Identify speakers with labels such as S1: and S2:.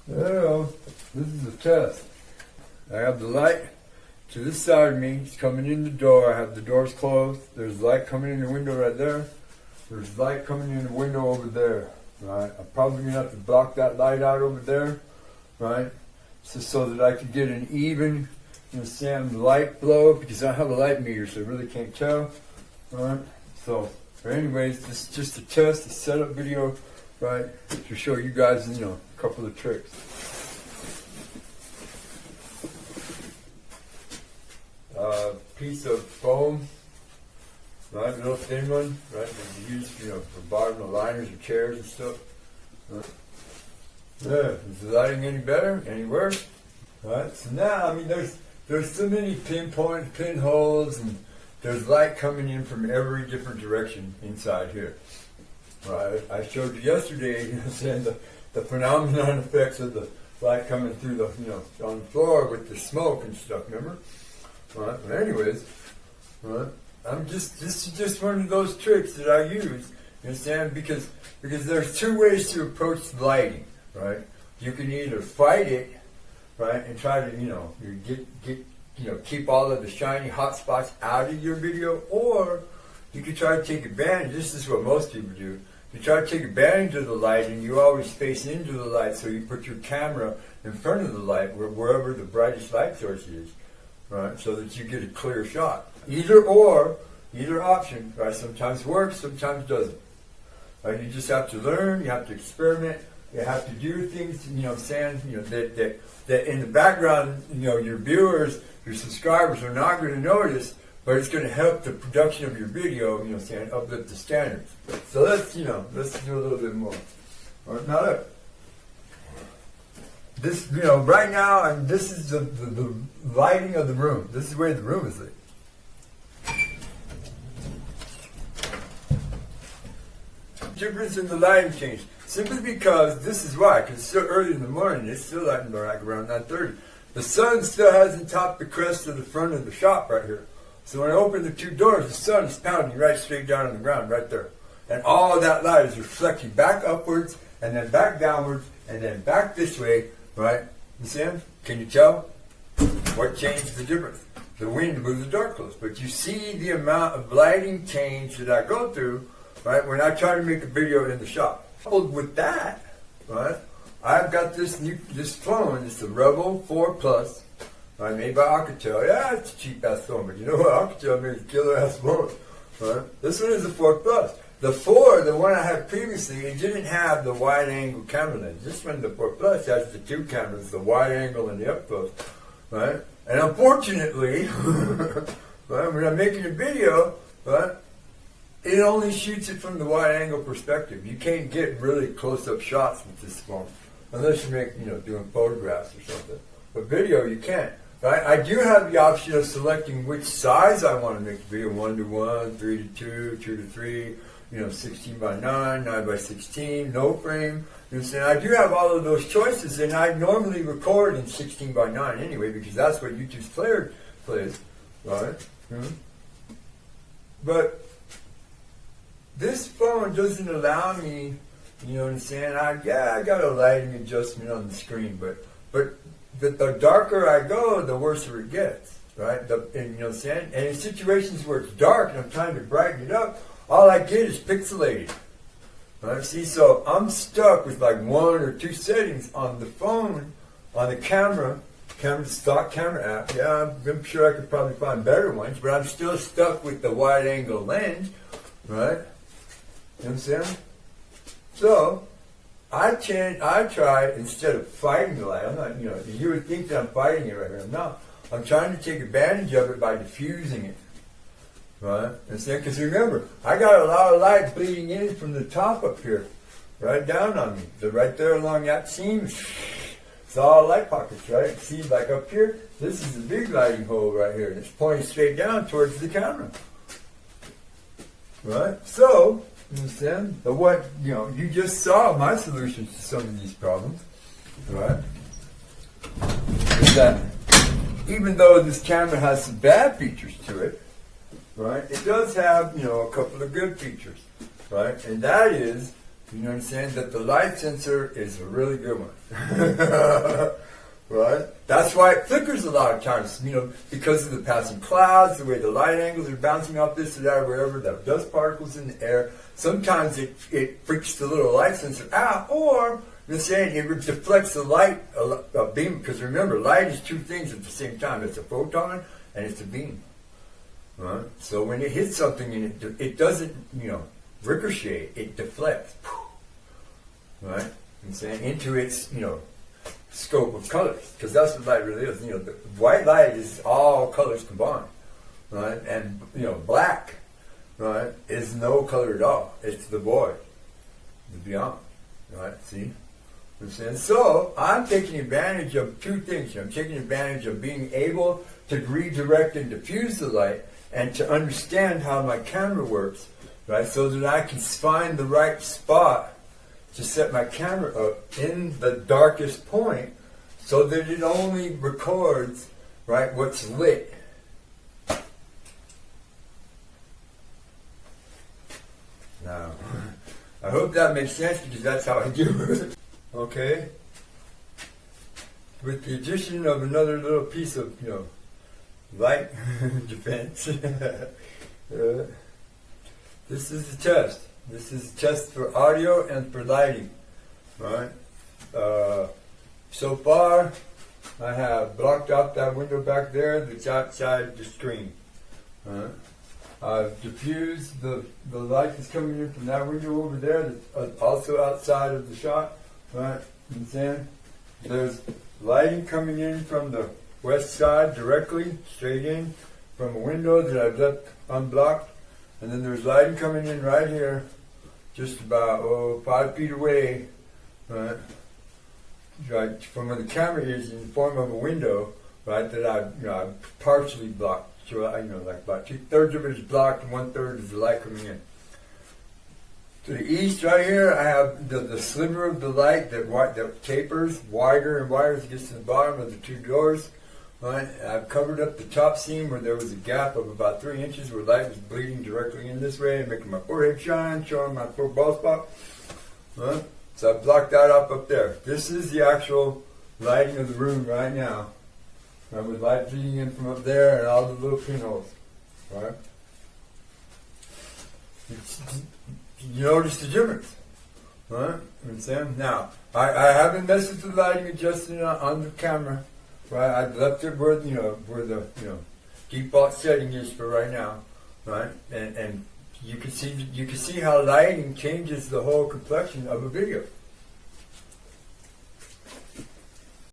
S1: Well, this is a test. I have the light to this side of me. It's coming in the door. I have the doors closed. There's light coming in the window right there. There's light coming in the window over there. Right? I'm probably going to have to block that light out over there. Right? So that I could get an even, light flow, because I have a light meter, so I really can't tell. Right? So, anyways, this is just a test, a setup video, right, to show you guys, a couple of tricks. Piece of foam, right, real thin one, right, that you use, for bottom of liners or chairs and stuff. Right. Yeah, is the lighting any better? Any worse? Right, so now, there's so many pinholes, and there's light coming in from every different direction inside here. Right, I showed you yesterday, saying the phenomenon effects of the light coming through the, on the floor with the smoke and stuff, remember? Right, but anyways, right, this is just one of those tricks that I use, you understand? Because there's two ways to approach lighting, right? You can either fight it, right, and try to, keep all of the shiny hot spots out of your video, or you can try to take advantage. This is what most people do. You try to take advantage of the light, and you always face into the light, so you put your camera in front of the light, wherever the brightest light source is, right, so that you get a clear shot. Either option, right, sometimes works, sometimes doesn't. Right, you just have to learn, you have to experiment, you have to do things, that in the background, your viewers, your subscribers are not going to notice, but it's going to help the production of your video, uplift the standards. So let's do a little bit more. All right, now look. This, right now, and this is the lighting of the room. This is the way the room is lit. Difference in the lighting change. Simply because, this is why, because it's still early in the morning, it's still lighting like around 9:30. The sun still hasn't topped the crest of the front of the shop right here. So when I open the two doors, the sun is pounding right straight down on the ground right there. And all that light is reflecting back upwards, and then back downwards, and then back this way, right? You see? Can you tell? What changed the difference? The wind moved the door closed. But you see the amount of lighting change that I go through, right, when I try to make a video in the shop. Coupled with that, right, I've got this phone. It's the Rebel 4 Plus, right, made by Alcatel. Yeah, it's a cheap ass phone, but you know what? Alcatel makes a killer ass phone. Right? This one is the 4 Plus. The 4, the one I had previously, it didn't have the wide angle camera lens. This one, the 4 Plus, has the two cameras, the wide angle and the up close. Right? And unfortunately, right, when I'm making a video, right, it only shoots it from the wide angle perspective. You can't get really close up shots with this phone. Unless you make, doing photographs or something. But video, you can't. Right? I do have the option of selecting which size I want to make the video, 1:1, 3:2, 2:3, 16 by 9, 9 by 16, no frame. You know, I do have all of those choices, and I normally record in 16 by 9 anyway, because that's what YouTube's player plays, right? Mm-hmm. But this phone doesn't allow me, I got a lighting adjustment on the screen, but the darker I go, the worse it gets, right? And in situations where it's dark and I'm trying to brighten it up, all I get is pixelated. Right? See, so I'm stuck with like 1 or 2 settings on the phone, on the camera, stock camera app. Yeah, I'm sure I could probably find better ones, but I'm still stuck with the wide angle lens, right? You know what I'm saying? So I try, instead of fighting the light, I'm not, you would think that I'm fighting it right here. I'm not. I'm trying to take advantage of it by diffusing it. Right? Because remember, I got a lot of light bleeding in from the top up here, right down on me. So right there along that seam, it's all light pockets, right? See, like up here, this is a big lighting hole right here, and it's pointing straight down towards the camera. Right? So, you understand? But what, you just saw my solutions to some of these problems, right? Is that even though this camera has some bad features to it, right, it does have, a couple of good features, right? And that is, You know what I'm saying? That the light sensor is a really good one. Right? That's why it flickers a lot of times, you know, because of the passing clouds, the way the light angles are bouncing off this or that or wherever, the dust particles in the air. Sometimes it freaks the little light sensor out, or you're saying it deflects the light a beam, because remember, light is two things at the same time. It's a photon and it's a beam. Right? So when it hits something and it doesn't, you know, ricochet, it deflects. Right? I'm saying into its, you know, scope of colors, because that's what light really is. You know, the white light is all colors combined, right? And you know, black, right, is no color at all. It's the void, the beyond, right? See what I'm saying? So I'm taking advantage of two things. I'm taking advantage of being able to redirect and diffuse the light, and to understand how my camera works, right? So that I can find the right spot to set my camera up in the darkest point, so that it only records, right, what's lit. Now, I hope that makes sense, because that's how I do it. Okay? With the addition of another little piece of, you know, light defense. This is the test. This is a test for audio and for lighting, right? So far, I have blocked out that window back there that's outside the screen. I've diffused the light that's coming in from that window over there that's also outside of the shot, right? And then there's lighting coming in from the west side directly, straight in, from a window that I've left unblocked. And then there's lighting coming in right here, just about 5 feet away, right from where the camera is, in the form of a window, right, that I've partially blocked. So like about 2/3 of it is blocked and 1/3 is the light coming in. To the east, right here, I have the sliver of the light that tapers wider and wider as it gets to the bottom of the two doors. Right, I've covered up the top seam where there was a gap of about 3 inches where light was bleeding directly in this way and making my forehead shine, showing my poor bald spot. Right? So I blocked that up there. This is the actual lighting of the room right now. Right, with light bleeding in from up there and all the little pinholes. Right? You notice the difference. Right? Now, I haven't messed with the lighting adjusting on the camera. Right, I've left it where the default setting is for right now, right? And you can see how lighting changes the whole complexion of a video.